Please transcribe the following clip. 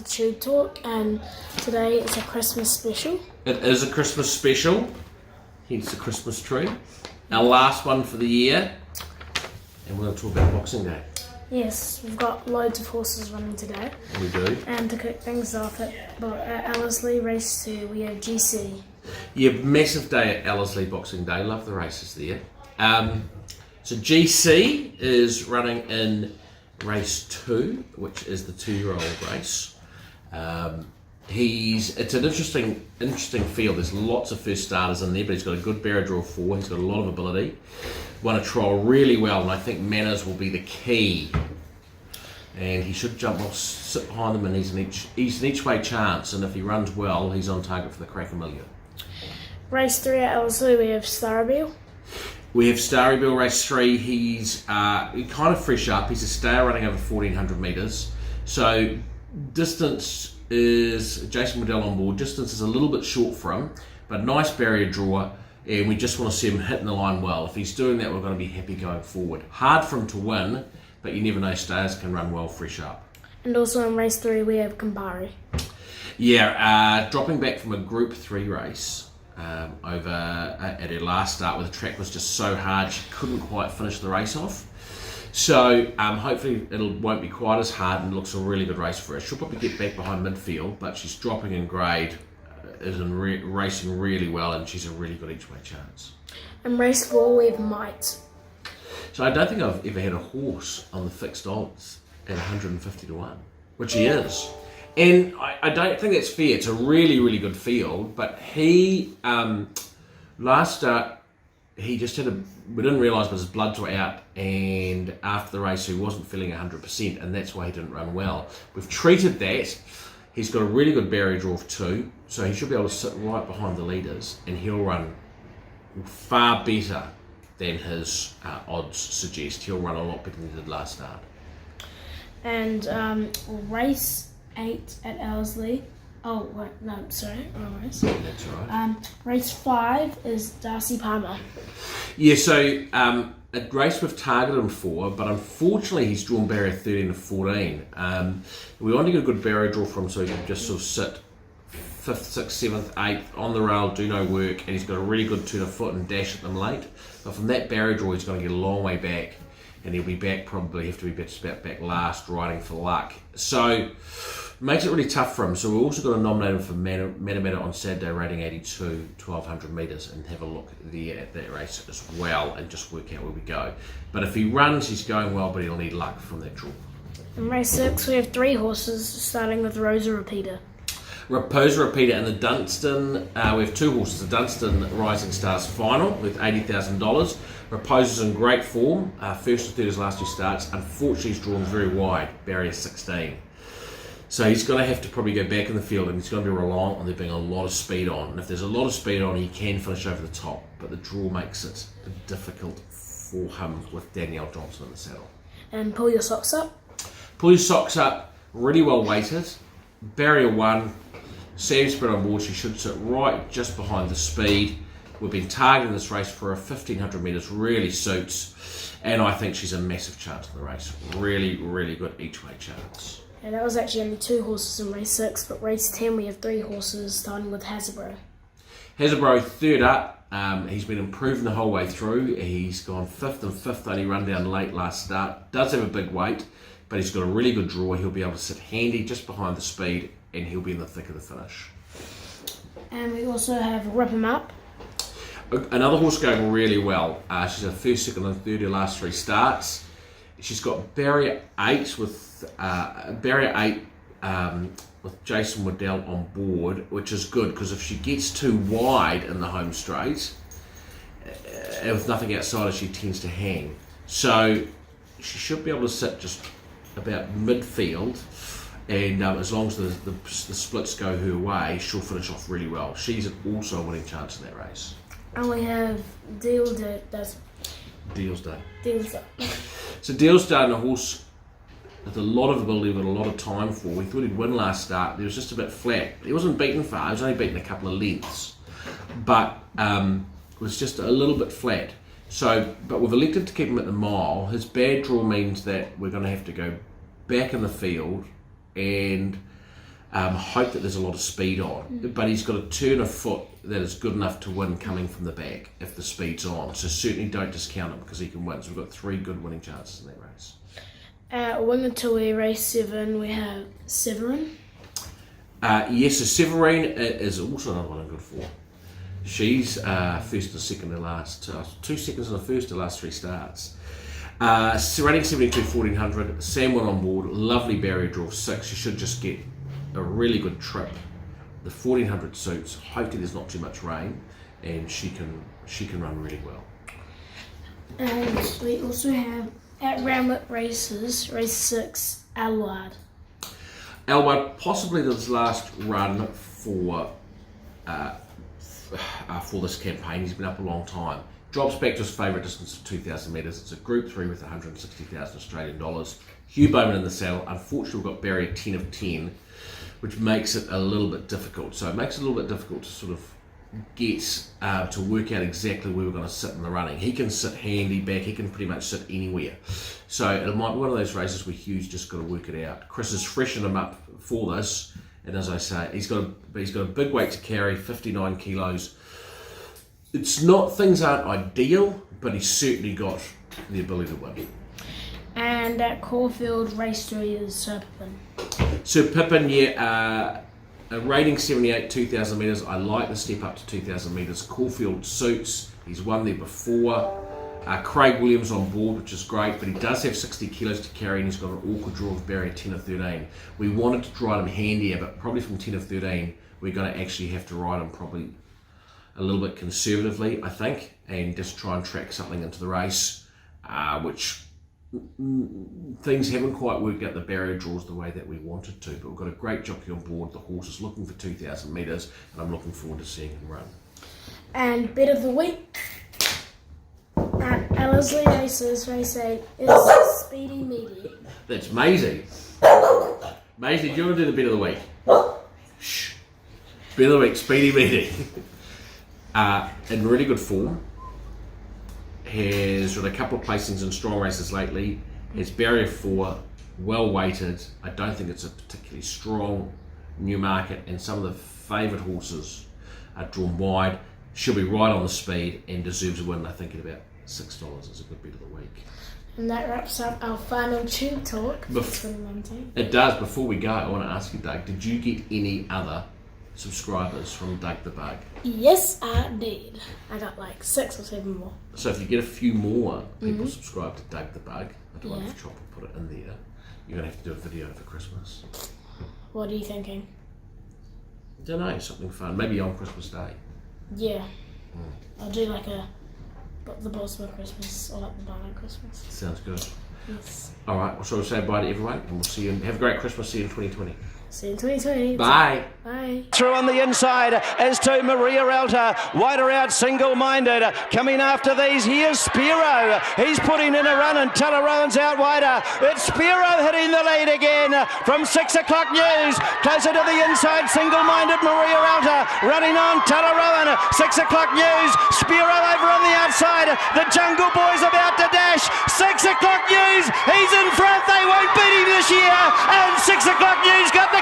TubeTalk, and today is a Christmas special. It is a Christmas special, hence the Christmas tree. Our last one for the year, and we're going to talk about Boxing Day. Yes, we've got loads of horses running today. We do. And to kick things off at LSE Race 2, we have GC. Yeah, massive day at LSE Boxing Day. Love the races there. So GC is running in race 2, which is the 2-year-old race. It's an interesting field. There's lots of first starters in there, but he's got a good barrier draw 4. He's got a lot of ability. Won a trial really well, and I think manners will be the key. And he should jump off, sit behind them, and he's an each way chance. And if he runs well, he's on target for the Cracker Million. Race 3 at LSE, we have Starrabeel. We have Starrabeel race 3. He's kind of fresh up. He's a stayer running over 1,400 metres. So distance is, Jason Waddell on board, distance is a little bit short for him, but nice barrier drawer, and we just want to see him hitting the line well. If he's doing that, we're going to be happy going forward. Hard for him to win, but you never know, stayers can run well fresh up. And also in race 3 we have Campari. Yeah, dropping back from a Group 3 race over at her last start, where the track was just so hard she couldn't quite finish the race off. So hopefully it won't be quite as hard, and it looks a really good race for her. She'll probably get back behind midfield, but she's dropping in grade, is racing really well, and she's a really good each way chance. In race 4 we have Might. So I don't think I've ever had a horse on the fixed odds at 150 to 1, which he is. And I don't think that's fair. It's a really, really good field, but he, last start, he just we didn't realise, but his bloods were out, and after the race he wasn't feeling 100%, and that's why he didn't run well. We've treated that. He's got a really good barrier draw of 2, so he should be able to sit right behind the leaders, and he'll run far better than his odds suggest. He'll run a lot better than he did last start. And race 8 at LSE. Oh, wait, no, sorry, wrong race. That's right. Race 5 is Darcy Palmer. Yeah, so a race we've targeted him for, but unfortunately he's drawn barrier 13 to 14. We want to get a good barrier draw from him so he can just sort of sit 5th, 6th, 7th, 8th on the rail, do no work, and he's got a really good turn of foot and dash at them late. But from that barrier draw he's going to get a long way back, and he'll be back, probably have to be just about back last, riding for luck. So makes it really tough for him. So we're also going to nominate him for Matamata on Saturday, rating 82, 1,200 metres, and have a look there at that race as well, and just work out where we go. But if he runs, he's going well, but he'll need luck from that draw. In race 6 we have 3 horses, starting with Rosa Repeater. Rosa Repeater and the Dunstan. We have 2 horses. The Dunstan Rising Stars Final with $80,000. Raposa's in great form. First and third his last 2 starts. Unfortunately, he's drawn very wide, barrier 16. So he's going to have to probably go back in the field, and he's going to be reliant on there being a lot of speed on. And if there's a lot of speed on, he can finish over the top. But the draw makes it difficult for him with Danielle Johnson in the saddle. And pull your socks up. Pull your socks up. Really well weighted. Barrier 1. Sam spread on board. She should sit right just behind the speed. We've been targeting this race for a 1,500 metres. Really suits. And I think she's a massive chance in the race. Really, really good each way chance. And that was actually only 2 horses in race 6, but race 10 we have 3 horses, starting with Hasbro. Hasbro third up. He's been improving the whole way through. He's gone 5th and 5th, only run down late last start. Does have a big weight, but he's got a really good draw. He'll be able to sit handy just behind the speed, and he'll be in the thick of the finish. And we also have Rip 'em Up. Another horse going really well. She's a 1st, 2nd and 3rd her last 3 starts. She's got barrier 8 with with Jason Waddell on board, which is good, because if she gets too wide in the home straight, with nothing outside her, she tends to hang. So she should be able to sit just about midfield, and as long as the splits go her way, she'll finish off really well. She's also a winning chance in that race. And we have Deal's Day. Deal's Day. So Deal's Day, a horse with a lot of ability, with a lot of time for. We thought he'd win last start. He was just a bit flat. He wasn't beaten far. He was only beaten a couple of lengths, but was just a little bit flat. So, but we've elected to keep him at the mile. His bad draw means that we're going to have to go back in the field, and Hope that there's a lot of speed on, but he's got a turn of foot that is good enough to win coming from the back if the speed's on. So certainly don't discount him because he can win. So we've got 3 good winning chances in that race. Wingatui race 7, we have Supermarine. Yes, so Supermarine is also another one I'm good for. She's first and second in the last 2 seconds in the first of the last 3 starts. Running 72 1400. Sam went on board. Lovely barrier draw 6. She should just get a really good trip. The 1400 suits. Hopefully there's not too much rain, and she can run really well. And we also have at Roundwood races, race 6, Alward. Alward, possibly this last run for this campaign. He's been up a long time. Drops back to his favourite distance of 2,000 metres. It's a Group 3 with 160,000 Australian dollars. Hugh Bowman in the saddle. Unfortunately, we've got barrier 10 of 10, which makes it a little bit difficult. So it makes it a little bit difficult to sort of get to work out exactly where we're going to sit in the running. He can sit handy back. He can pretty much sit anywhere. So it might be one of those races where Hugh's just got to work it out. Chris has freshened him up for this, and as I say, he's got a big weight to carry, 59 kilos. Things aren't ideal, but he's certainly got the ability to win. And at Caulfield, race 3 is Sir Pepin. Sir Pepin, a rating 78, 2,000 metres. I like the step up to 2,000 metres. Caulfield suits. He's won there before. Craig Williams on board, which is great, but he does have 60 kilos to carry, and he's got an awkward draw of barrier 10 of 13. We wanted to ride him handier, but probably from 10 of 13, we're going to actually have to ride him probably a little bit conservatively, I think, and just try and track something into the race, which things haven't quite worked out the barrier draws the way that we wanted to, but we've got a great jockey on board. The horse is looking for 2,000 metres, and I'm looking forward to seeing him run. And bet of the week at LSE races, race 8 is Speedy Meaty. That's Maisie. Maisie, do you want to do the bet of the week? Shh. Bet of the week, Speedy Meaty. In really good form. Has got a couple of placings in strong races lately. Has barrier 4, well weighted. I don't think it's a particularly strong new market, and some of the favourite horses are drawn wide. She'll be right on the speed and deserves a win, I think, at about $6 is a good bet of the week. And that wraps up our final Tube Talk for 2019. It does. Before we go, I want to ask you, Doug, did you get any other subscribers from Doug the Bug? Yes, I did. I got like 6 or 7 more. So if you get a few more people subscribe to Doug the Bug, I don't want to chop and put it in there, you're going to have to do a video for Christmas. What are you thinking? I don't know, something fun. Maybe on Christmas Day. Yeah. I'll do like the Baltimore Christmas or like the Barnett Christmas. Sounds good. Yes. Alright, well, so we'll say bye to everyone, and we'll see you. Have a great Christmas. See you in 2020. See you in 2020. Bye. Bye. Through on the inside as to Maria Alta. Wider out, single-minded. Coming after these, here's Spiro. He's putting in a run and Tullaroan's out wider. It's Spiro hitting the lead again from 6 o'clock news. Closer to the inside, single-minded Maria Alta. Running on Tullaroan. 6 o'clock news. Spiro over on the outside. The Jungle Boy's about to dash. 6 o'clock news. He's in front. They won't beat him this year. And 6 o'clock news got the